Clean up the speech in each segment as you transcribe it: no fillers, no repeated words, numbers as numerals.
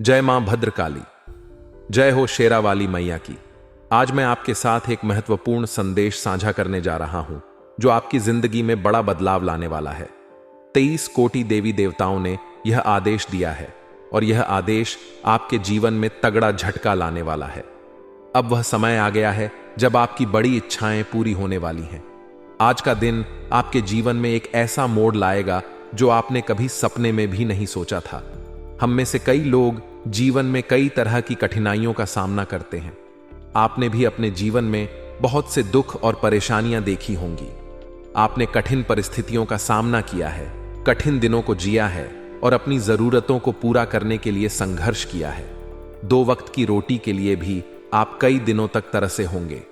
जय मां भद्रकाली, जय हो शेरावाली मैया की। आज मैं आपके साथ एक महत्वपूर्ण संदेश साझा करने जा रहा हूं जो आपकी जिंदगी में बड़ा बदलाव लाने वाला है। 23 कोटि देवी देवताओं ने यह आदेश दिया है और यह आदेश आपके जीवन में तगड़ा झटका लाने वाला है। अब वह समय आ गया है जब आपकी बड़ी इच्छाएं पूरी होने वाली हैं। आज का दिन आपके जीवन में एक ऐसा मोड़ लाएगा जो आपने कभी सपने में भी नहीं सोचा था। हम में से कई लोग जीवन में कई तरह की कठिनाइयों का सामना करते हैं। आपने भी अपने जीवन में बहुत से दुख और परेशानियां देखी होंगी। आपने कठिन परिस्थितियों का सामना किया है, कठिन दिनों को जिया है और अपनी जरूरतों को पूरा करने के लिए संघर्ष किया है। 2 वक्त की रोटी के लिए भी आप कई दिनों तक तरसे होंगे।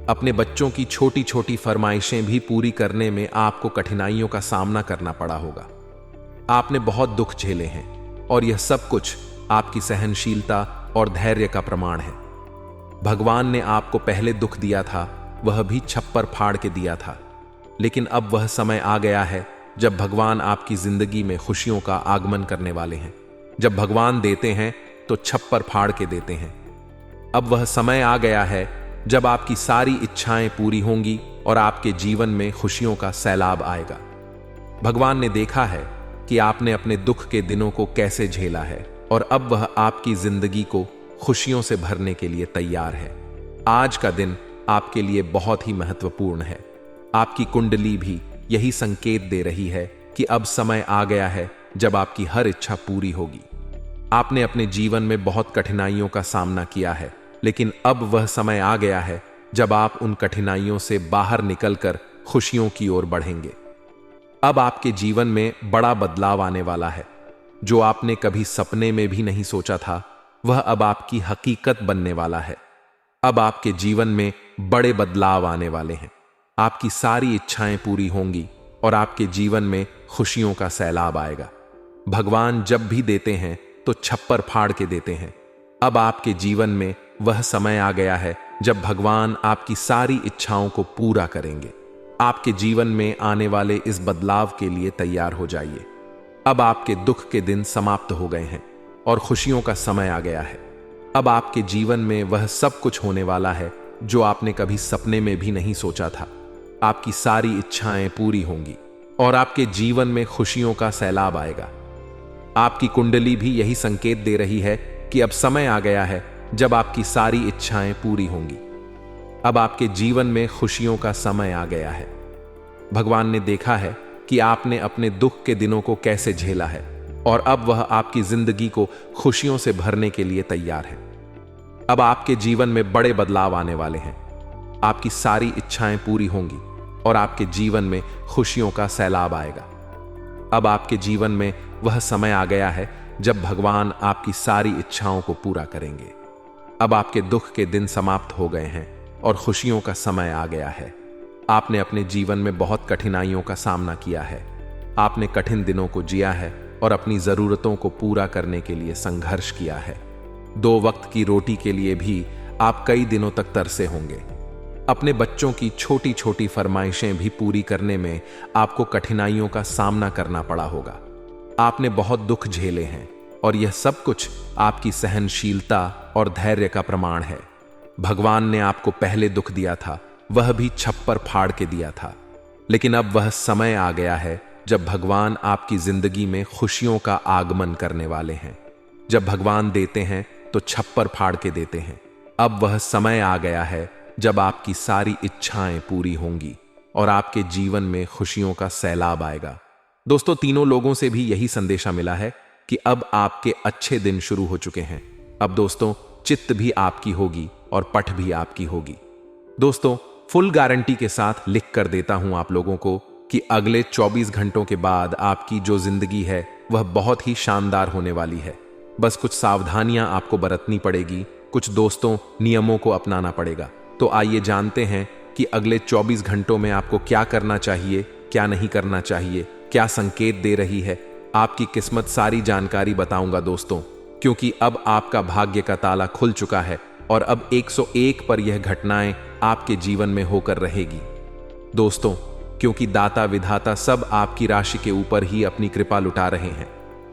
अपने बच्चों की छोटी छोटी फरमाइशें भी पूरी करने में आपको कठिनाइयों का सामना करना पड़ा होगा। आपने बहुत दुख झेले हैं और यह सब कुछ आपकी सहनशीलता और धैर्य का प्रमाण है। भगवान ने आपको पहले दुख दिया था, वह भी छप्पर फाड़ के दिया था, लेकिन अब वह समय आ गया है जब भगवान आपकी जिंदगी में खुशियों का आगमन करने वाले हैं। जब भगवान देते हैं तो छप्पर फाड़ के देते हैं। अब वह समय आ गया है जब आपकी सारी इच्छाएं पूरी होंगी और आपके जीवन में खुशियों का सैलाब आएगा। भगवान ने देखा है कि आपने अपने दुख के दिनों को कैसे झेला है और अब वह आपकी जिंदगी को खुशियों से भरने के लिए तैयार है। आज का दिन आपके लिए बहुत ही महत्वपूर्ण है। आपकी कुंडली भी यही संकेत दे रही है कि अब समय आ गया है जब आपकी हर इच्छा पूरी होगी। आपने अपने जीवन में बहुत कठिनाइयों का सामना किया है, लेकिन अब वह समय आ गया है जब आप उन कठिनाइयों से बाहर निकलकर खुशियों की ओर बढ़ेंगे। अब आपके जीवन में बड़ा बदलाव आने वाला है। जो आपने कभी सपने में भी नहीं सोचा था, वह अब आपकी हकीकत बनने वाला है। अब आपके जीवन में बड़े बदलाव आने वाले हैं। आपकी सारी इच्छाएं पूरी होंगी और आपके जीवन में खुशियों का सैलाब आएगा। भगवान जब भी देते हैं तो छप्पर फाड़ के देते हैं। अब आपके जीवन में वह समय आ गया है जब भगवान आपकी सारी इच्छाओं को पूरा करेंगे। आपके जीवन में आने वाले इस बदलाव के लिए तैयार हो जाइए। अब आपके दुख के दिन समाप्त हो गए हैं और खुशियों का समय आ gया है। अब आपके जीवन में वह सब कुछ होने वाला है जो आपने कभी सपने में भी नहीं सोचा था। आपकी सारी इच्छाएं पूरी होंगी और आपके जीवन में खुशियों का सैलाब आएगा। आपकी कुंडली भी यही संकेत दे रही है कि अब समय आ गया है जब आपकी सारी इच्छाएं पूरी होंगी। अब आपके जीवन में खुशियों का समय आ गया है। भगवान ने देखा है कि आपने अपने दुख के दिनों को कैसे झेला है और अब वह आपकी जिंदगी को खुशियों से भरने के लिए तैयार है। अब आपके जीवन में बड़े बदलाव आने वाले हैं। आपकी सारी इच्छाएं पूरी होंगी और आपके जीवन में खुशियों का सैलाब आएगा। अब आपके जीवन में वह समय आ गया है जब भगवान आपकी सारी इच्छाओं को पूरा करेंगे। अब आपके दुख के दिन समाप्त हो गए हैं और खुशियों का समय आ गया है। आपने अपने जीवन में बहुत कठिनाइयों का सामना किया है। आपने कठिन दिनों को जिया है और अपनी जरूरतों को पूरा करने के लिए संघर्ष किया है। 2 वक्त की रोटी के लिए भी आप कई दिनों तक तरसे होंगे। अपने बच्चों की छोटी छोटी फरमाइशें भी पूरी करने में आपको कठिनाइयों का सामना करना पड़ा होगा। आपने बहुत दुख झेले हैं और यह सब कुछ आपकी सहनशीलता और धैर्य का प्रमाण है। भगवान ने आपको पहले दुख दिया था, वह भी छप्पर फाड़ के दिया था, लेकिन अब वह समय आ गया है जब भगवान आपकी जिंदगी में खुशियों का आगमन करने वाले हैं। जब भगवान देते हैं तो छप्पर फाड़ के देते हैं। अब वह समय आ गया है जब आपकी सारी इच्छाएं पूरी होंगी और आपके जीवन में खुशियों का सैलाब आएगा। दोस्तों, तीनों लोगों से भी यही संदेशा मिला है कि अब आपके अच्छे दिन शुरू हो चुके हैं। अब दोस्तों, चित्त भी आपकी होगी और पठ भी आपकी होगी। दोस्तों, फुल गारंटी के साथ लिख कर देता हूं आप लोगों को कि अगले 24 घंटों के बाद आपकी जो जिंदगी है वह बहुत ही शानदार होने वाली है। बस कुछ सावधानियां आपको बरतनी पड़ेगी, कुछ दोस्तों नियमों को अपनाना पड़ेगा। तो आइए जानते हैं कि अगले 24 घंटों में आपको क्या करना चाहिए, क्या नहीं करना चाहिए, क्या संकेत दे रही है आपकी किस्मत। सारी जानकारी बताऊंगा दोस्तों, क्योंकि अब आपका भाग्य का ताला खुल चुका है और अब 101 पर यह घटनाएं आपके जीवन में होकर रहेगी। दोस्तों, क्योंकि दाता विधाता सब आपकी राशि के ऊपर ही अपनी कृपा लुटा रहे हैं।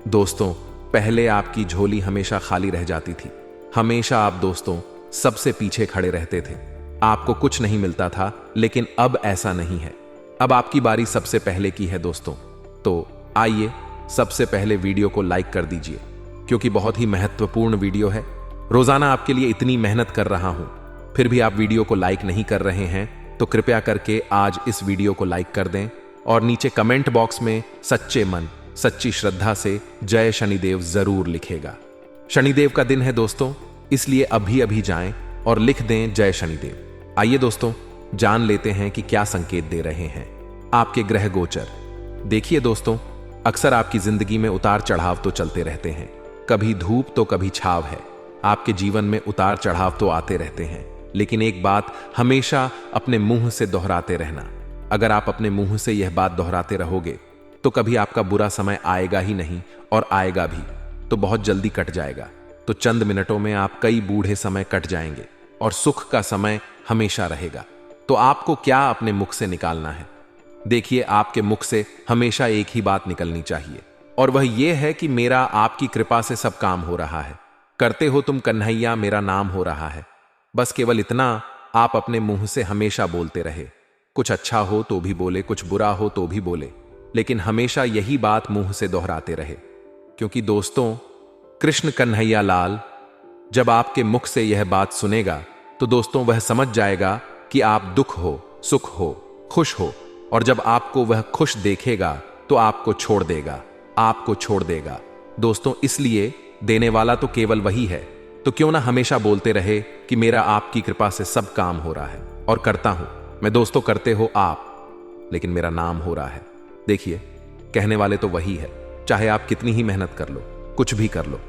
दोस्तों, पहले आपकी झोली हमेशा खाली रह जाती थी। हमेशा आप दोस्तों सबसे पीछे खड़े रहते थे। आपको कुछ नहीं मिलता था, लेकिन अब ऐसा नहीं है। अब आपकी बारी सबसे पहले की है दोस्तों। तो आइए सबसे पहले वीडियो को लाइक कर दीजिए, क्योंकि बहुत ही महत्वपूर्ण वीडियो है। रोजाना आपके लिए इतनी मेहनत कर रहा हूं, फिर भी आप वीडियो को लाइक नहीं कर रहे हैं, तो कृपया करके आज इस वीडियो को लाइक कर दें और नीचे कमेंट बॉक्स में सच्चे मन सच्ची श्रद्धा से जय शनिदेव जरूर लिखेगा। शनिदेव का दिन है दोस्तों, इसलिए अभी अभी जाएं और लिख दें जय शनिदेव। आइए दोस्तों जान लेते हैं कि क्या संकेत दे रहे हैं आपके ग्रह गोचर। देखिए दोस्तों, अक्सर आपकी जिंदगी में उतार चढ़ाव तो चलते रहते हैं। कभी धूप तो कभी छाव है। आपके जीवन में उतार चढ़ाव तो आते रहते हैं, लेकिन एक बात हमेशा अपने मुंह से दोहराते रहना। अगर आप अपने मुंह से यह बात दोहराते रहोगे तो कभी आपका बुरा समय आएगा ही नहीं, और आएगा भी तो बहुत जल्दी कट जाएगा। तो चंद मिनटों में आप कई बूढ़े समय कट जाएंगे और सुख का समय हमेशा रहेगा। तो आपको क्या अपने मुख से निकालना है? देखिए, आपके मुख से हमेशा एक ही बात निकलनी चाहिए, और वह यह है कि मेरा आपकी कृपा से सब काम हो रहा है। करते हो तुम कन्हैया, मेरा नाम हो रहा है। बस केवल इतना आप अपने मुंह से हमेशा बोलते रहे। कुछ अच्छा हो तो भी बोले, कुछ बुरा हो तो भी बोले, लेकिन हमेशा यही बात मुंह से दोहराते रहे। क्योंकि दोस्तों, कृष्ण कन्हैया लाल जब आपके मुख से यह बात सुनेगा तो दोस्तों वह समझ जाएगा कि आप दुख हो, सुख हो, खुश हो, और जब आपको वह खुश देखेगा तो आपको छोड़ देगा, आपको छोड़ देगा। दोस्तों, इसलिए देने वाला तो केवल वही है। तो क्यों ना हमेशा बोलते रहे कि मेरा आपकी कृपा से सब काम हो रहा है और करता हूं मैं। दोस्तों, करते हो आप, लेकिन मेरा नाम हो रहा है। देखिए, कहने वाले तो वही है, चाहे आप कितनी ही मेहनत कर लो, कुछ भी कर लो,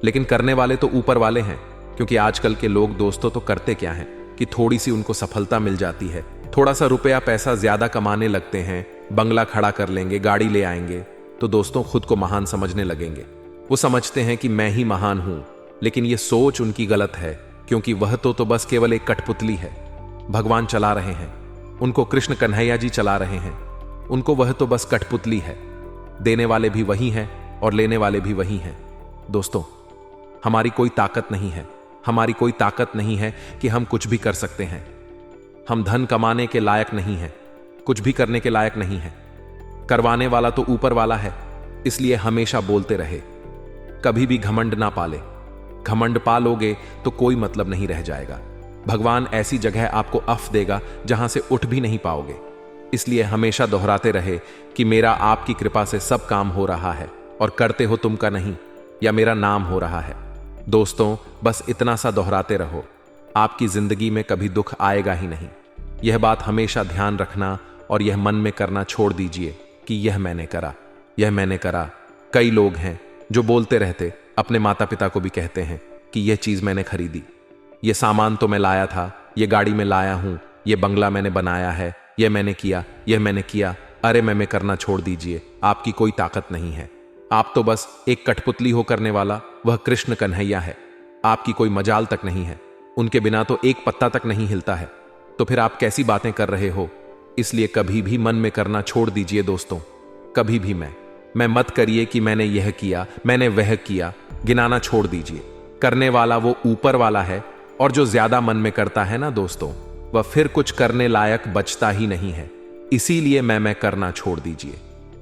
लेकिन करने वाले तो ऊपर वाले हैं। क्योंकि आजकल के लोग दोस्तों तो करते क्या हैं कि थोड़ी सी उनको सफलता मिल जाती है, थोड़ा सा रुपया पैसा ज्यादा कमाने लगते हैं, बंगला खड़ा कर लेंगे, गाड़ी ले आएंगे, तो दोस्तों खुद को महान समझने लगेंगे। वो समझते हैं कि मैं ही महान हूं, लेकिन ये सोच उनकी गलत है। क्योंकि वह तो बस केवल एक कठपुतली है। भगवान चला रहे हैं, उनको कृष्ण कन्हैया जी चला रहे हैं। उनको वह तो बस कठपुतली है। देने वाले भी वही हैं और लेने वाले भी वही हैं। दोस्तों, हमारी कोई ताकत नहीं है, हमारी कोई ताकत नहीं है कि हम कुछ भी कर सकते हैं। हम धन कमाने के लायक नहीं हैं, कुछ भी करने के लायक नहीं है। करवाने वाला तो ऊपर वाला है। इसलिए हमेशा बोलते रहे, कभी भी घमंड ना पाले। घमंड पालोगे तो कोई मतलब नहीं रह जाएगा। भगवान ऐसी जगह आपको अफ देगा जहां से उठ भी नहीं पाओगे। इसलिए हमेशा दोहराते रहे कि मेरा आपकी कृपा से सब काम हो रहा है, और करते हो तुम का नहीं, या मेरा नाम हो रहा है। दोस्तों, बस इतना सा दोहराते रहो, आपकी जिंदगी में कभी दुख आएगा ही नहीं। यह बात हमेशा ध्यान रखना और यह मन में करना छोड़ दीजिए कि यह मैंने करा, यह मैंने करा। कई लोग हैं जो बोलते रहते, अपने माता पिता को भी कहते हैं कि यह चीज मैंने खरीदी, यह सामान तो मैं लाया था, यह गाड़ी में लाया हूं, यह बंगला मैंने बनाया है, यह मैंने किया, यह मैंने किया। अरे मैं करना छोड़ दीजिए, आपकी कोई ताकत नहीं है। आप तो बस एक कठपुतली हो करने वाला, वह कृष्ण कन्हैया है। आपकी कोई मजाल तक नहीं है, उनके बिना तो एक पत्ता तक नहीं हिलता है। तो फिर आप कैसी बातें कर रहे हो? इसलिए कभी भी मन में करना छोड़ दीजिए दोस्तों। कभी भी मैं मत करिए कि मैंने यह किया, मैंने वह किया। गिनाना छोड़ दीजिए। करने वाला वो ऊपर वाला है, और जो ज्यादा मन में करता है ना दोस्तों, वह फिर कुछ करने लायक बचता ही नहीं है। इसीलिए मैं करना छोड़ दीजिए।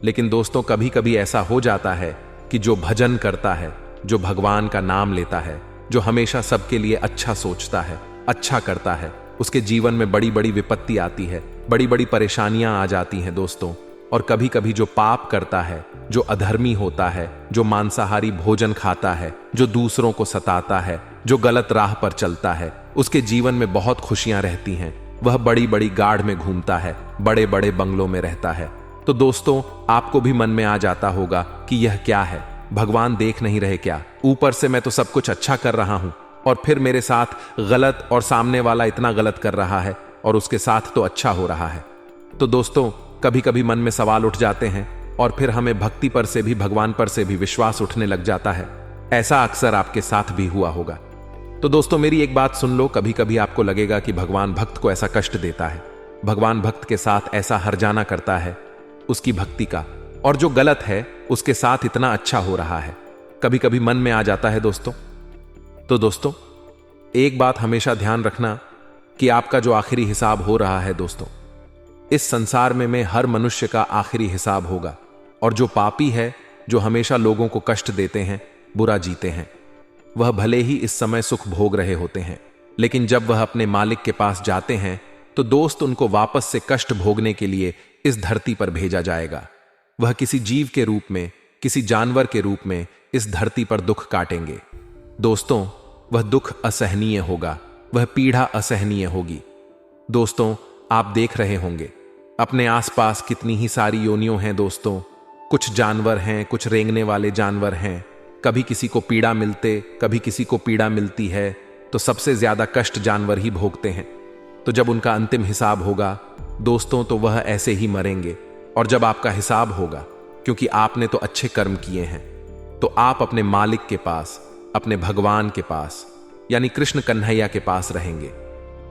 लेकिन दोस्तों, कभी कभी ऐसा हो जाता है कि जो भजन करता है, जो भगवान का नाम लेता है, जो हमेशा सबके लिए अच्छा सोचता है, अच्छा करता है, उसके जीवन में बड़ी बड़ी विपत्ति आती है, बड़ी बड़ी परेशानियां आ जाती हैं दोस्तों। और कभी कभी जो पाप करता है, जो अधर्मी होता है, जो मांसाहारी भोजन खाता है, जो दूसरों को सताता है, जो गलत राह पर चलता है, उसके जीवन में बहुत खुशियां रहती हैं। वह बड़ी बड़ी गाड़ में घूमता है, बड़े बड़े बंगलों में रहता है। तो दोस्तों, आपको भी मन में आ जाता होगा कि यह क्या है, भगवान देख नहीं रहे क्या? ऊपर से मैं तो सब कुछ अच्छा कर रहा हूं, और फिर मेरे साथ गलत, और सामने वाला इतना गलत कर रहा है और उसके साथ तो अच्छा हो रहा है। तो दोस्तों, कभी कभी मन में सवाल उठ जाते हैं, और फिर हमें भक्ति पर से भी, भगवान पर से भी विश्वास उठने लग जाता है। ऐसा अक्सर आपके साथ भी हुआ होगा। तो दोस्तों, मेरी एक बात सुन लो, कभी कभी आपको लगेगा कि भगवान भक्त को ऐसा कष्ट देता है, भगवान भक्त के साथ ऐसा हर्जाना करता है उसकी भक्ति का, और जो गलत है उसके साथ इतना अच्छा हो रहा है। कभी कभी मन में आ जाता है दोस्तों। तो दोस्तों, एक बात हमेशा ध्यान रखना कि आपका जो आखिरी हिसाब हो रहा है दोस्तों, इस संसार में हर मनुष्य का आखिरी हिसाब होगा। और जो पापी है, जो हमेशा लोगों को कष्ट देते हैं, बुरा जीते हैं, वह भले ही इस समय सुख भोग रहे होते हैं, लेकिन जब वह अपने मालिक के पास जाते हैं तो दोस्त उनको वापस से कष्ट भोगने के लिए इस धरती पर भेजा जाएगा। वह किसी जीव के रूप में, किसी जानवर के रूप में इस धरती पर दुख काटेंगे। दोस्तों, वह दुख असहनीय होगा, वह पीड़ा असहनीय होगी। दोस्तों, आप देख रहे होंगे अपने आसपास कितनी ही सारी योनियों हैं दोस्तों। कुछ जानवर हैं, कुछ रेंगने वाले जानवर हैं। कभी किसी को पीड़ा मिलते, कभी किसी को पीड़ा मिलती है, तो सबसे ज्यादा कष्ट जानवर ही भोगते हैं। तो जब उनका अंतिम हिसाब होगा दोस्तों, तो वह ऐसे ही मरेंगे। और जब आपका हिसाब होगा, क्योंकि आपने तो अच्छे कर्म किए हैं, तो आप अपने मालिक के पास, अपने भगवान के पास, यानी कृष्ण कन्हैया के पास रहेंगे।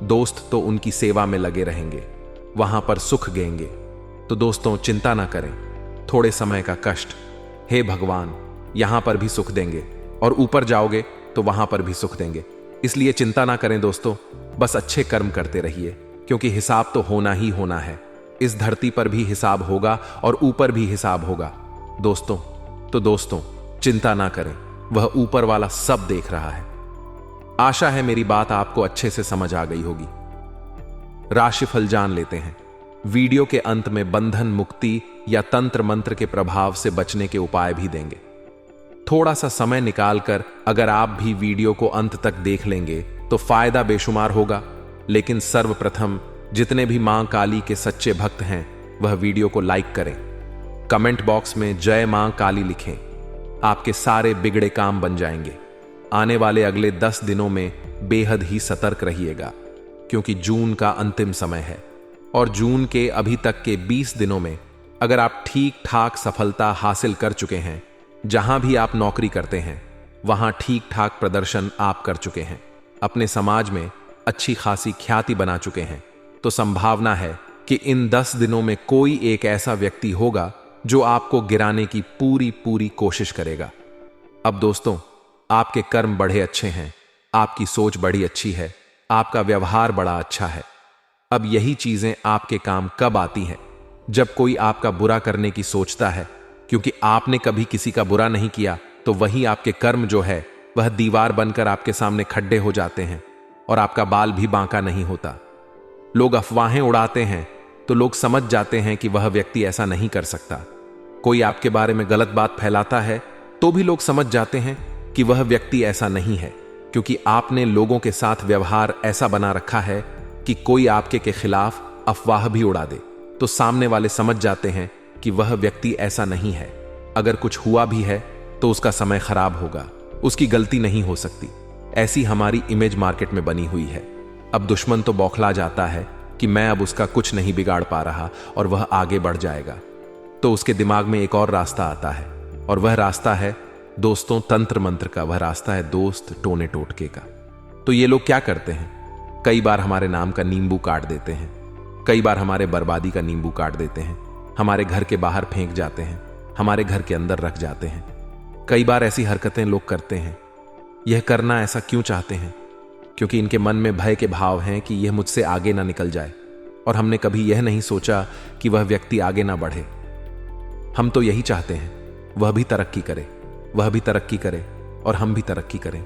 दोस्त तो उनकी सेवा में लगे रहेंगे, वहां पर सुख देंगे। तो दोस्तों, चिंता ना करें, थोड़े समय का कष्ट, हे भगवान यहां पर भी सुख देंगे, और ऊपर जाओगे तो वहां पर भी सुख देंगे। इसलिए चिंता ना करें दोस्तों, बस अच्छे कर्म करते रहिए, क्योंकि हिसाब तो होना ही होना है। इस धरती पर भी हिसाब होगा और ऊपर भी हिसाब होगा दोस्तों। तो दोस्तों, चिंता ना करें, वह ऊपर वाला सब देख रहा है। आशा है मेरी बात आपको अच्छे से समझ आ गई होगी। राशिफल जान लेते हैं। वीडियो के अंत में बंधन मुक्ति या तंत्र मंत्र के प्रभाव से बचने के उपाय भी देंगे। थोड़ा सा समय निकालकर अगर आप भी वीडियो को अंत तक देख लेंगे तो फायदा बेशुमार होगा। लेकिन सर्वप्रथम जितने भी मां काली के सच्चे भक्त हैं, वह वीडियो को लाइक करें, कमेंट बॉक्स में जय मां काली लिखें। आपके सारे बिगड़े काम बन जाएंगे। आने वाले अगले 10 दिनों में बेहद ही सतर्क रहिएगा, क्योंकि जून का अंतिम समय है। और जून के अभी तक के 20 दिनों में अगर आप ठीक ठाक सफलता हासिल कर चुके हैं, जहां भी आप नौकरी करते हैं वहां ठीक ठाक प्रदर्शन आप कर चुके हैं, अपने समाज में अच्छी खासी ख्याति बना चुके हैं, तो संभावना है कि इन 10 दिनों में कोई एक ऐसा व्यक्ति होगा जो आपको गिराने की पूरी कोशिश करेगा। अब दोस्तों, आपके कर्म बड़े अच्छे हैं, आपकी सोच बड़ी अच्छी है, आपका व्यवहार बड़ा अच्छा है। अब यही चीजें आपके काम कब आती हैं? जब कोई आपका बुरा करने की सोचता है, क्योंकि आपने कभी किसी का बुरा नहीं किया, तो वही आपके कर्म जो है वह दीवार बनकर आपके सामने खड्डे हो जाते हैं और आपका बाल भी बांका नहीं होता। लोग अफवाहें उड़ाते हैं तो लोग समझ जाते हैं कि वह व्यक्ति ऐसा नहीं कर सकता। कोई आपके बारे में गलत बात फैलाता है तो भी लोग समझ जाते हैं कि वह व्यक्ति ऐसा नहीं है, क्योंकि आपने लोगों के साथ व्यवहार ऐसा बना रखा है कि कोई आपके के खिलाफ अफवाह भी उड़ा दे तो सामने वाले समझ जाते हैं कि वह व्यक्ति ऐसा नहीं है। अगर कुछ हुआ भी है तो उसका समय खराब होगा, उसकी गलती नहीं हो सकती। ऐसी हमारी इमेज मार्केट में बनी हुई है। अब दुश्मन तो बौखला जाता है कि मैं अब उसका कुछ नहीं बिगाड़ पा रहा और वह आगे बढ़ जाएगा, तो उसके दिमाग में एक और रास्ता आता है, और वह रास्ता है दोस्तों तंत्र मंत्र का। वह रास्ता है दोस्त टोने टोटके का। तो ये लोग क्या करते हैं, कई बार हमारे नाम का नींबू काट देते हैं, कई बार हमारे बर्बादी का नींबू काट देते हैं, हमारे घर के बाहर फेंक जाते हैं, हमारे घर के अंदर रख जाते हैं। कई बार ऐसी हरकतें लोग करते हैं। यह करना ऐसा क्यों चाहते हैं? क्योंकि इनके मन में भय के भाव हैं कि यह मुझसे आगे ना निकल जाए, और हमने कभी यह नहीं सोचा कि वह व्यक्ति आगे ना बढ़े। हम तो यही चाहते हैं वह भी तरक्की करे, वह भी तरक्की करे और हम भी तरक्की करें।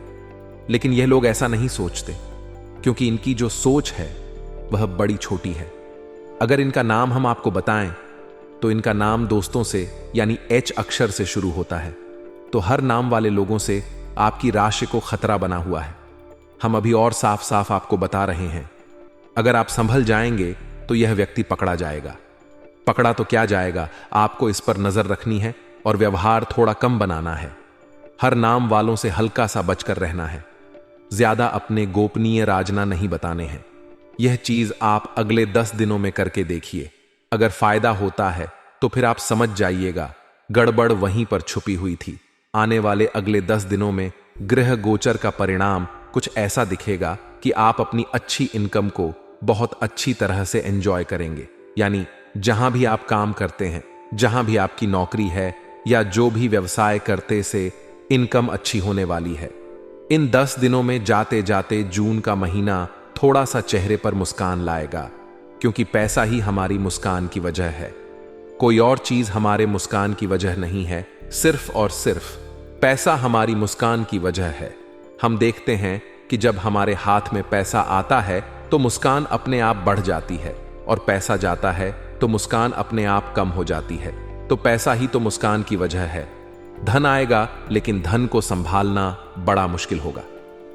लेकिन यह लोग ऐसा नहीं सोचते, क्योंकि इनकी जो सोच है वह बड़ी छोटी है। अगर इनका नाम हम आपको बताएं तो इनका नाम दोस्तों से यानी एच अक्षर से शुरू होता है। तो हर नाम वाले लोगों से आपकी राशि को खतरा बना हुआ है। हम अभी और साफ साफ आपको बता रहे हैं, अगर आप संभल जाएंगे तो यह व्यक्ति पकड़ा जाएगा। पकड़ा तो क्या जाएगा, आपको इस पर नजर रखनी है और व्यवहार थोड़ा कम बनाना है। हर नाम वालों से हल्का सा बचकर रहना है, ज्यादा अपने गोपनीय राजना नहीं बताने हैं। यह चीज आप अगले 10 दिनों में करके देखिए। अगर फायदा होता है तो फिर आप समझ जाइएगा गड़बड़ वहीं पर छुपी हुई थी। आने वाले अगले 10 दिनों में ग्रह गोचर का परिणाम कुछ ऐसा दिखेगा कि आप अपनी अच्छी इनकम को बहुत अच्छी तरह से एंजॉय करेंगे। यानी जहां भी आप काम करते हैं, जहां भी आपकी नौकरी है या जो भी व्यवसाय करते से इनकम अच्छी होने वाली है। इन 10 दिनों में जाते जाते जून का महीना थोड़ा सा चेहरे पर मुस्कान लाएगा, क्योंकि पैसा ही हमारी मुस्कान की वजह है। कोई और चीज हमारे मुस्कान की वजह नहीं है, सिर्फ और सिर्फ पैसा हमारी मुस्कान की वजह है। हम देखते हैं कि जब हमारे हाथ में पैसा आता है तो मुस्कान अपने आप बढ़ जाती है, और पैसा जाता है तो मुस्कान अपने आप कम हो जाती है। तो पैसा ही तो मुस्कान की वजह है। धन आएगा, लेकिन धन को संभालना बड़ा मुश्किल होगा।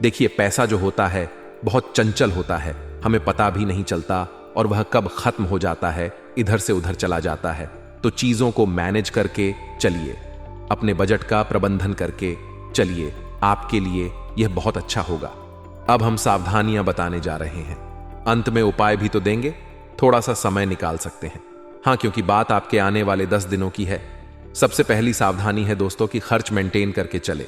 देखिए, पैसा जो होता है बहुत चंचल होता है, हमें पता भी नहीं चलता, और वह कब खत्म हो जाता है, इधर से उधर चला जाता है। तो चीजों को मैनेज करके चलिए, अपने बजट का प्रबंधन करके चलिए, आपके लिए यह बहुत अच्छा होगा। अब हम सावधानियां बताने जा रहे हैं। अंत में उपाय भी तो देंगे, थोड़ा सा समय निकाल सकते हैं। हाँ, क्योंकि बात आपके आने वाले 10 दिनों की है। सबसे पहली सावधानी है दोस्तों कि खर्च मेंटेन करके चले।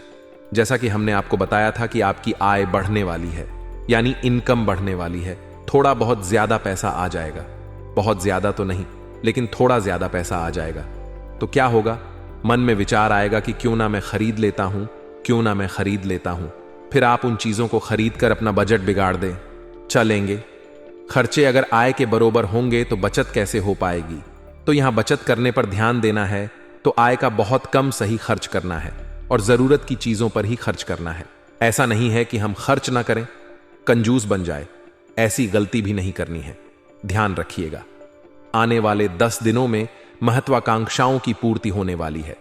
जैसा कि हमने आपको बताया था कि आपकी आय बढ़ने वाली है, यानी इनकम बढ़ने वाली है। थोड़ा बहुत ज्यादा पैसा आ जाएगा, बहुत ज्यादा तो नहीं, लेकिन थोड़ा ज्यादा पैसा आ जाएगा। तो क्या होगा? मन में विचार आएगा कि क्यों ना मैं खरीद लेता हूं, क्यों ना मैं खरीद लेता हूं। फिर आप उन चीजों को खरीद कर अपना बजट बिगाड़ दें। चलेंगे, खर्चे अगर आय के बरोबर होंगे तो बचत कैसे हो पाएगी? तो यहां बचत करने पर ध्यान देना है, तो आय का बहुत कम सही खर्च करना है, और जरूरत की चीजों पर ही खर्च करना है। ऐसा नहीं है कि हम खर्च ना करें, कंजूस बन जाए, ऐसी गलती भी नहीं करनी है। ध्यान रखिएगा, आने वाले 10 दिनों में महत्वाकांक्षाओं की पूर्ति होने वाली है।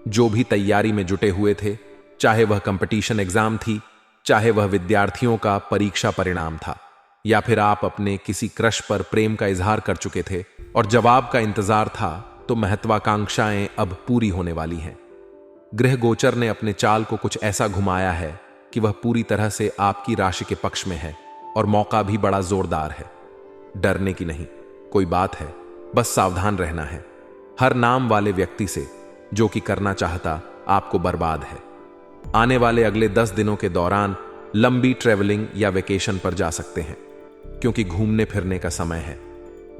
जो भी तैयारी में जुटे हुए थे, चाहे वह कंपटीशन एग्जाम थी, चाहे वह विद्यार्थियों का परीक्षा परिणाम था, या फिर आप अपने किसी क्रश पर प्रेम का इजहार कर चुके थे और जवाब का इंतजार था, तो महत्वाकांक्षाएं अब पूरी होने वाली हैं। ग्रह गोचर ने अपने चाल को कुछ ऐसा घुमाया है कि वह पूरी तरह से आपकी राशि के पक्ष में है, और मौका भी बड़ा जोरदार है। डरने की नहीं कोई बात है, बस सावधान रहना है हर नाम वाले व्यक्ति से जो कि करना चाहता आपको बर्बाद है। आने वाले अगले 10 दिनों के दौरान लंबी ट्रेवलिंग या वेकेशन पर जा सकते हैं, क्योंकि घूमने फिरने का समय है।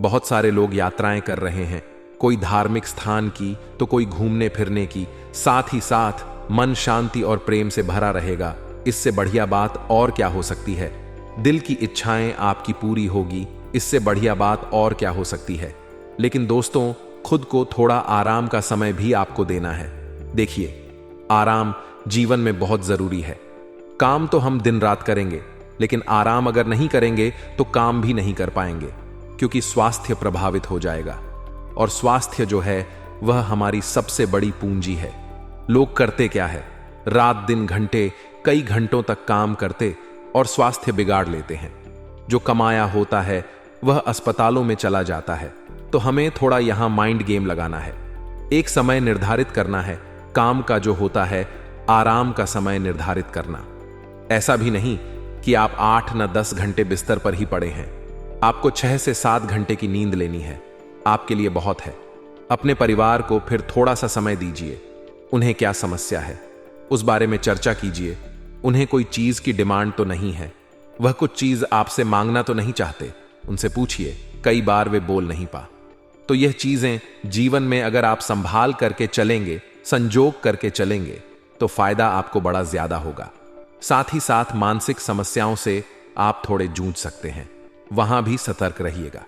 बहुत सारे लोग यात्राएं कर रहे हैं, कोई धार्मिक स्थान की तो कोई घूमने फिरने की। साथ ही साथ मन शांति और प्रेम से भरा रहेगा। इससे बढ़िया बात और क्या हो सकती है? दिल की इच्छाएं आपकी पूरी होगी, इससे बढ़िया बात और क्या हो सकती है? लेकिन दोस्तों, खुद को थोड़ा आराम का समय भी आपको देना है। देखिए, आराम जीवन में बहुत जरूरी है। काम तो हम दिन रात करेंगे, लेकिन आराम अगर नहीं करेंगे तो काम भी नहीं कर पाएंगे, क्योंकि स्वास्थ्य प्रभावित हो जाएगा। और स्वास्थ्य जो है वह हमारी सबसे बड़ी पूंजी है। लोग करते क्या है? रात दिन घंटे, कई घंटों तक काम करते और स्वास्थ्य बिगाड़ लेते हैं। जो कमाया होता है वह अस्पतालों में चला जाता है। तो हमें थोड़ा यहां माइंड गेम लगाना है। एक समय निर्धारित करना है काम का जो होता है, आराम का समय निर्धारित करना। ऐसा भी नहीं कि आप 8 न 10 घंटे बिस्तर पर ही पड़े हैं। आपको 6 से 7 घंटे की नींद लेनी है, आपके लिए बहुत है। अपने परिवार को फिर थोड़ा सा समय दीजिए। उन्हें क्या समस्या है उस बारे में चर्चा कीजिए। उन्हें कोई चीज की डिमांड तो नहीं है, वह कुछ चीज आपसे मांगना तो नहीं चाहते, उनसे पूछिए। कई बार वे बोल नहीं पा। तो यह चीजें जीवन में अगर आप संभाल करके चलेंगे, संजोग करके चलेंगे, तो फायदा आपको बड़ा ज्यादा होगा। साथ ही साथ मानसिक समस्याओं से आप थोड़े जूझ सकते हैं, वहां भी सतर्क रहिएगा।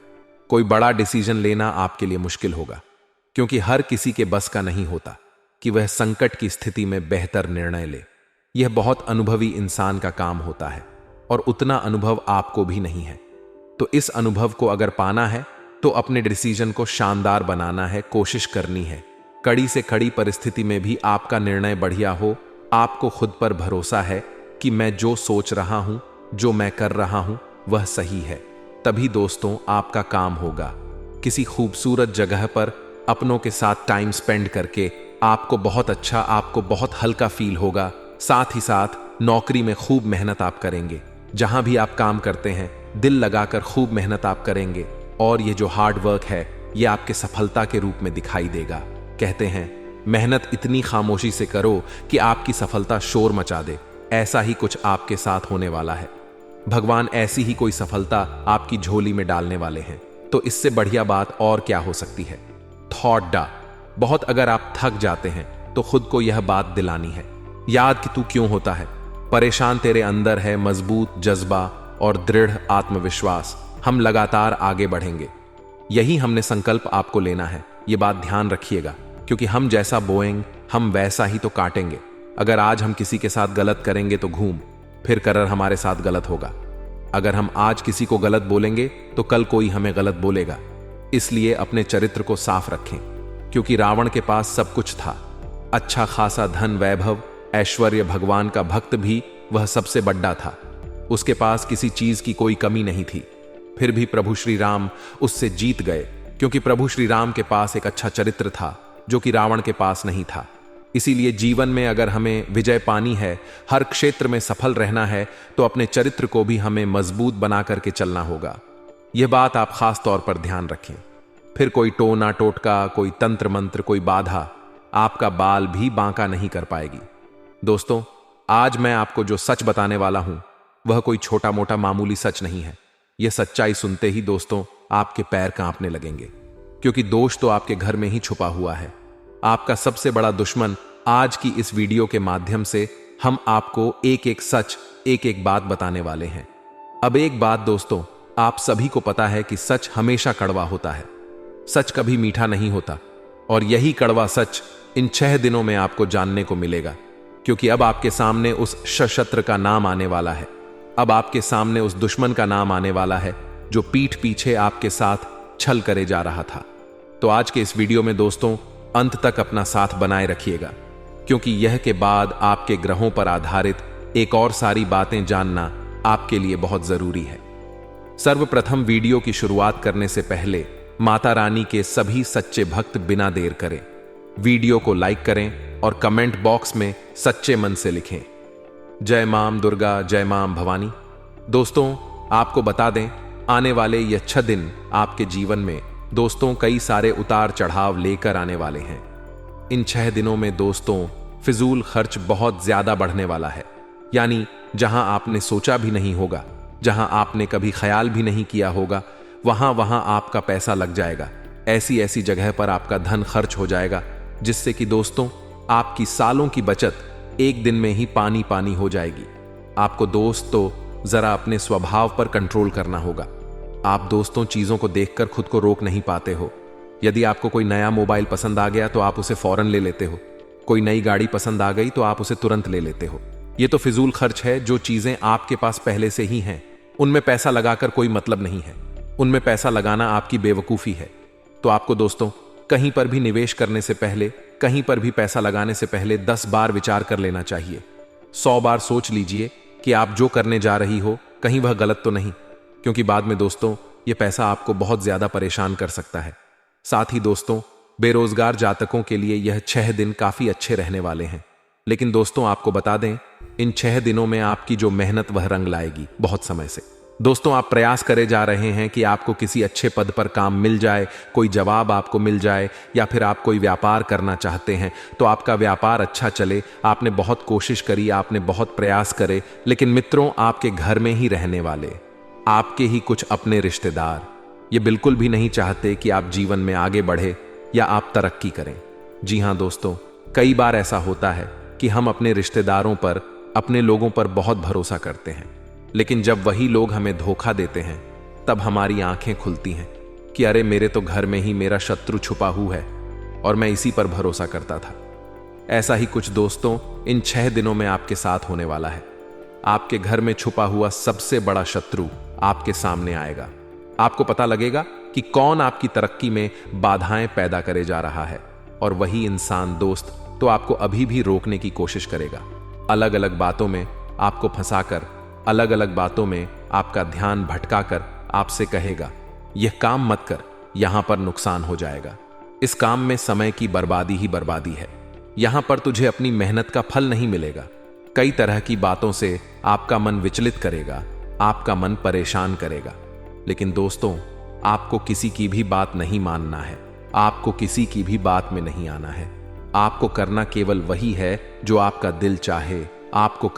कोई बड़ा डिसीजन लेना आपके लिए मुश्किल होगा, क्योंकि हर किसी के बस का नहीं होता कि वह संकट की स्थिति में बेहतर निर्णय ले। यह बहुत अनुभवी इंसान का काम होता है, और उतना अनुभव आपको भी नहीं है। तो इस अनुभव को अगर पाना है तो अपने डिसीजन को शानदार बनाना है, कोशिश करनी है। कड़ी से कड़ी परिस्थिति में भी आपका निर्णय बढ़िया हो। आपको खुद पर भरोसा है कि मैं जो सोच रहा हूं, जो मैं कर रहा हूं, वह सही है। तभी दोस्तों आपका काम होगा। किसी खूबसूरत जगह पर अपनों के साथ टाइम स्पेंड करके आपको बहुत अच्छा, आपको बहुत हल्का फील होगा। साथ ही साथ नौकरी में खूब मेहनत आप करेंगे। जहां भी आप काम करते हैं, दिल लगाकर खूब मेहनत आप करेंगे, और ये जो हार्ड वर्क है ये आपके सफलता के रूप में दिखाई देगा। कहते हैं मेहनत इतनी खामोशी से करो कि आपकी सफलता शोर मचा दे। ऐसा ही कुछ आपके साथ होने वाला है। भगवान ऐसी ही कोई सफलता आपकी झोली में डालने वाले हैं। तो इससे बढ़िया बात और क्या हो सकती है? थॉट डा बहुत। अगर आप थक जाते हैं तो खुद को यह बात दिलानी है, याद कि तू क्यों होता है। परेशान तेरे अंदर है मजबूत जज्बा और दृढ़ आत्मविश्वास। हम लगातार आगे बढ़ेंगे। यही हमने संकल्प आपको लेना है। ये बात ध्यान रखिएगा, क्योंकि हम जैसा बोएंगे हम वैसा ही तो काटेंगे। अगर आज हम किसी के साथ गलत करेंगे तो घूम फिर कर हमारे साथ गलत होगा। अगर हम आज किसी को गलत बोलेंगे तो कल कोई हमें गलत बोलेगा। इसलिए अपने चरित्र को साफ रखें, क्योंकि रावण के पास सब कुछ था, अच्छा खासा धन, वैभव, ऐश्वर्य, भगवान का भक्त भी वह सबसे बड़ा था। उसके पास किसी चीज की कोई कमी नहीं थी। फिर भी प्रभु श्री राम उससे जीत गए, क्योंकि प्रभु श्री राम के पास एक अच्छा चरित्र था जो कि रावण के पास नहीं था। इसीलिए जीवन में अगर हमें विजय पानी है, हर क्षेत्र में सफल रहना है, तो अपने चरित्र को भी हमें मजबूत बना करके चलना होगा। यह बात आप खास तौर पर ध्यान रखें। फिर कोई टोना टोटका, कोई तंत्र मंत्र, कोई बाधा आपका बाल भी बांका नहीं कर पाएगी। दोस्तों, आज मैं आपको जो सच बताने वाला हूं वह कोई छोटा मोटा मामूली सच नहीं है। यह सच्चाई सुनते ही दोस्तों आपके पैर कांपने लगेंगे, क्योंकि दोष तो आपके घर में ही छुपा हुआ है। आपका सबसे बड़ा दुश्मन। आज की इस वीडियो के माध्यम से हम आपको एक एक सच, एक एक बात बताने वाले हैं। अब एक बात दोस्तों, आप सभी को पता है कि सच हमेशा कड़वा होता है, सच कभी मीठा नहीं होता। और यही कड़वा सच इन 6 दिनों में आपको जानने को मिलेगा, क्योंकि अब आपके सामने उस सशस्त्र का नाम आने वाला है। अब आपके सामने उस दुश्मन का नाम आने वाला है जो पीठ पीछे आपके साथ छल करे जा रहा था। तो आज के इस वीडियो में दोस्तों अंत तक अपना साथ बनाए रखिएगा, क्योंकि यह के बाद आपके ग्रहों पर आधारित एक और सारी बातें जानना आपके लिए बहुत जरूरी है। सर्वप्रथम वीडियो की शुरुआत करने से पहले माता रानी के सभी सच्चे भक्त बिना देर करें वीडियो को लाइक करें और कमेंट बॉक्स में सच्चे मन से लिखें, जय मां दुर्गा, जय मां भवानी। दोस्तों आपको बता दें, आने वाले यह 6 दिन आपके जीवन में दोस्तों कई सारे उतार चढ़ाव लेकर आने वाले हैं। इन 6 दिनों में दोस्तों फिजूल खर्च बहुत ज्यादा बढ़ने वाला है। यानी जहां आपने सोचा भी नहीं होगा, जहां आपने कभी ख्याल भी नहीं किया होगा, वहां वहां आपका पैसा लग जाएगा। ऐसी ऐसी जगह पर आपका धन खर्च हो जाएगा, जिससे कि दोस्तों आपकी सालों की बचत एक दिन में ही पानी पानी हो जाएगी। आपको दोस्त तो जरा अपने स्वभाव पर कंट्रोल करना होगा। आप दोस्तों चीजों को देखकर खुद को रोक नहीं पाते हो। यदि आपको कोई नया मोबाइल पसंद आ गया तो आप उसे फौरन ले लेते हो। कोई नई गाड़ी पसंद आ गई तो आप उसे तुरंत ले लेते हो। ये तो फिजूल खर्च है। जो चीजें आपके पास पहले से ही हैं उनमें पैसा लगाकर कोई मतलब नहीं है। उनमें पैसा लगाना आपकी बेवकूफी है। तो आपको दोस्तों कहीं पर भी निवेश करने से पहले, कहीं पर भी पैसा लगाने से पहले 10 बार विचार कर लेना चाहिए। 100 बार सोच लीजिए कि आप जो करने जा रही हो कहीं वह गलत तो नहीं, क्योंकि बाद में दोस्तों यह पैसा आपको बहुत ज्यादा परेशान कर सकता है। साथ ही दोस्तों बेरोजगार जातकों के लिए यह 6 दिन काफी अच्छे रहने वाले हैं। लेकिन दोस्तों आपको बता दें, इन 6 दिनों में आपकी जो मेहनत वह रंग लाएगी बहुत समय से। दोस्तों आप प्रयास करे जा रहे हैं कि आपको किसी अच्छे पद पर काम मिल जाए, कोई जवाब आपको मिल जाए, या फिर आप कोई व्यापार करना चाहते हैं तो आपका व्यापार अच्छा चले। आपने बहुत कोशिश करी, आपने बहुत प्रयास करे, लेकिन मित्रों आपके घर में ही रहने वाले आपके ही कुछ अपने रिश्तेदार ये बिल्कुल भी नहीं चाहते कि आप जीवन में आगे बढ़े या आप तरक्की करें। जी हां दोस्तों, कई बार ऐसा होता है कि हम अपने रिश्तेदारों पर, अपने लोगों पर बहुत भरोसा करते हैं, लेकिन जब वही लोग हमें धोखा देते हैं तब हमारी आंखें खुलती हैं कि अरे मेरे तो घर में ही मेरा शत्रु छुपा हुआ है और मैं इसी पर भरोसा करता था। ऐसा ही कुछ दोस्तों इन 6 दिनों में आपके साथ होने वाला है। आपके घर में छुपा हुआ सबसे बड़ा शत्रु आपके सामने आएगा। आपको पता लगेगा कि कौन आपकी तरक्की में बाधाएं पैदा करे जा रहा है, और वही इंसान दोस्त तो आपको अभी भी रोकने की कोशिश करेगा। अलग अलग बातों में आपको फंसाकर, अलग अलग बातों में आपका ध्यान भटकाकर आपसे कहेगा यह काम मत कर, यहां पर नुकसान हो जाएगा। इस काम में समय की बर्बादी ही बर्बादी है। यहां पर तुझे अपनी मेहनत का फल नहीं मिलेगा। कई तरह की बातों से आपका मन विचलित करेगा, आपका मन परेशान करेगा। लेकिन दोस्तों आपको किसी की भी बात नहीं मानना है, आपको किसी की भी बात में नहीं आना है। आपको करना केवल वही है जो आपका दिल चाहे। आपको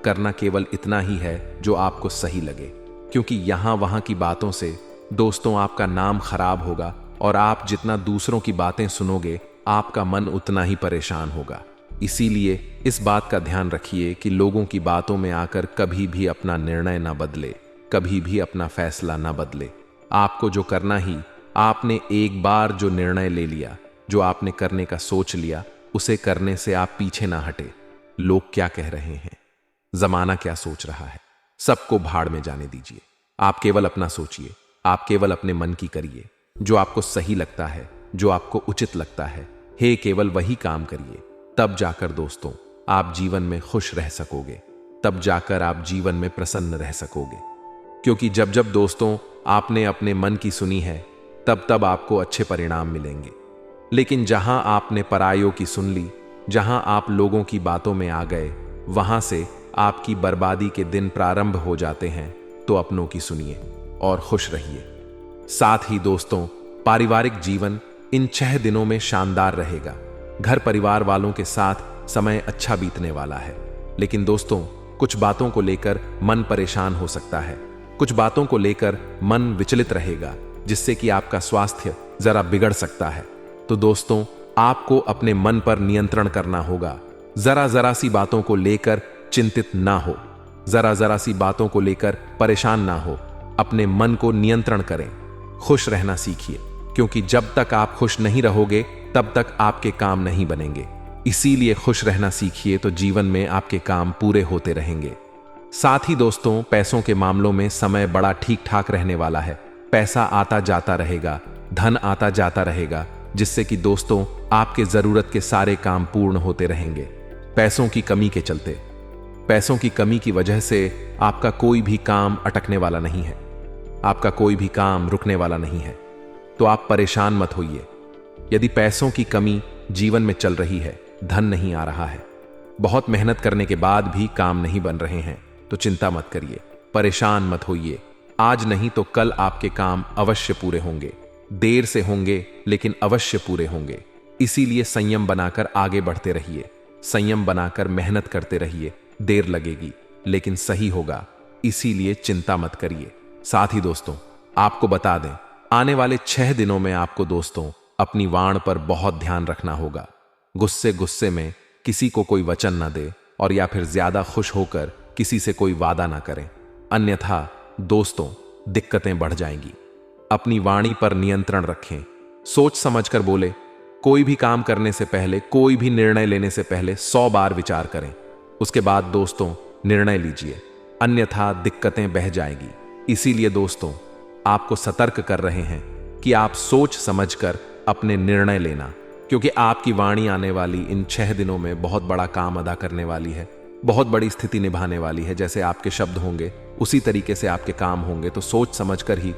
करना केवल इतना ही है जो आपको सही लगे, क्योंकि यहां वहां की बातों से दोस्तों आपका नाम खराब होगा, और आप जितना दूसरों की बातें सुनोगे आपका मन उतना ही परेशान होगा। इसीलिए इस बात का ध्यान रखिए कि लोगों की बातों में आकर कभी भी अपना निर्णय ना बदले, कभी भी अपना फैसला ना बदले। आपको जो करना ही, आपने एक बार जो निर्णय ले लिया, जो आपने करने का सोच लिया, उसे करने से आप पीछे ना हटे। लोग क्या कह रहे हैं, जमाना क्या सोच रहा है, सबको भाड़ में जाने दीजिए। आप केवल अपना सोचिए, आप केवल अपने मन की करिए। जो आपको सही लगता है, जो आपको उचित लगता है, केवल वही काम करिए। तब जाकर दोस्तों आप जीवन में खुश रह सकोगे, तब जाकर आप जीवन में प्रसन्न रह सकोगे। क्योंकि जब जब दोस्तों आपने अपने मन की सुनी है, तब तब आपको अच्छे परिणाम मिलेंगे। लेकिन जहां आपने परायों की सुन ली, जहां आप लोगों की बातों में आ गए, वहां से आपकी बर्बादी के दिन प्रारंभ हो जाते हैं। तो अपनों की सुनिए और खुश रहिए। साथ ही दोस्तों पारिवारिक जीवन इन 6 दिनों में शानदार रहेगा। घर परिवार वालों के साथ समय अच्छा बीतने वाला है। लेकिन दोस्तों कुछ बातों को लेकर मन परेशान हो सकता है, कुछ बातों को लेकर मन विचलित रहेगा, जिससे कि आपका स्वास्थ्य जरा बिगड़ सकता है। तो दोस्तों आपको अपने मन पर नियंत्रण करना होगा। जरा सी बातों को लेकर चिंतित ना हो, जरा सी बातों को लेकर परेशान ना हो। अपने मन को नियंत्रण करें, खुश रहना सीखिए। क्योंकि जब तक आप खुश नहीं रहोगे, तब तक आपके काम नहीं बनेंगे। इसीलिए खुश रहना सीखिए, तो जीवन में आपके काम पूरे होते रहेंगे। साथ ही दोस्तों पैसों के मामलों में समय बड़ा ठीक ठाक रहने वाला है। पैसा आता जाता रहेगा, धन आता जाता रहेगा, जिससे कि दोस्तों आपके जरूरत के सारे काम पूर्ण होते रहेंगे। पैसों की कमी के चलते, पैसों की कमी की वजह से आपका कोई भी काम अटकने वाला नहीं है, आपका कोई भी काम रुकने वाला नहीं है। तो आप परेशान मत होइए। यदि पैसों की कमी जीवन में चल रही है, धन नहीं आ रहा है, बहुत मेहनत करने के बाद भी काम नहीं बन रहे हैं, तो चिंता मत करिए, परेशान मत होइए। आज नहीं तो कल आपके काम अवश्य पूरे होंगे। देर से होंगे लेकिन अवश्य पूरे होंगे। इसीलिए संयम बनाकर आगे बढ़ते रहिए, संयम बनाकर मेहनत करते रहिए। देर लगेगी लेकिन सही होगा, इसीलिए चिंता मत करिए। साथ ही दोस्तों आपको बता दें, आने वाले 6 दिनों में आपको दोस्तों अपनी वाण पर बहुत ध्यान रखना होगा। गुस्से में किसी को कोई वचन ना दे, और या फिर ज्यादा खुश होकर किसी से कोई वादा ना करें, अन्यथा दोस्तों दिक्कतें बढ़ जाएंगी। अपनी वाणी पर नियंत्रण रखें, सोच समझकर बोले। कोई भी काम करने से पहले, कोई भी निर्णय लेने से पहले 100 बार विचार करें, उसके बाद दोस्तों निर्णय लीजिए, अन्यथा दिक्कतें बह जाएगी। इसीलिए दोस्तों आपको सतर्क कर रहे हैं कि आप सोच समझकर अपने निर्णय लेना, क्योंकि आपकी वाणी आने वाली इन 6 दिनों में बहुत बड़ा काम अदा करने वाली है, बहुत बड़ी स्थिति निभाने वाली है। जैसे आपके शब्द होंगे उसी तरीके से आपके काम होंगे। तो सोच समझकर ही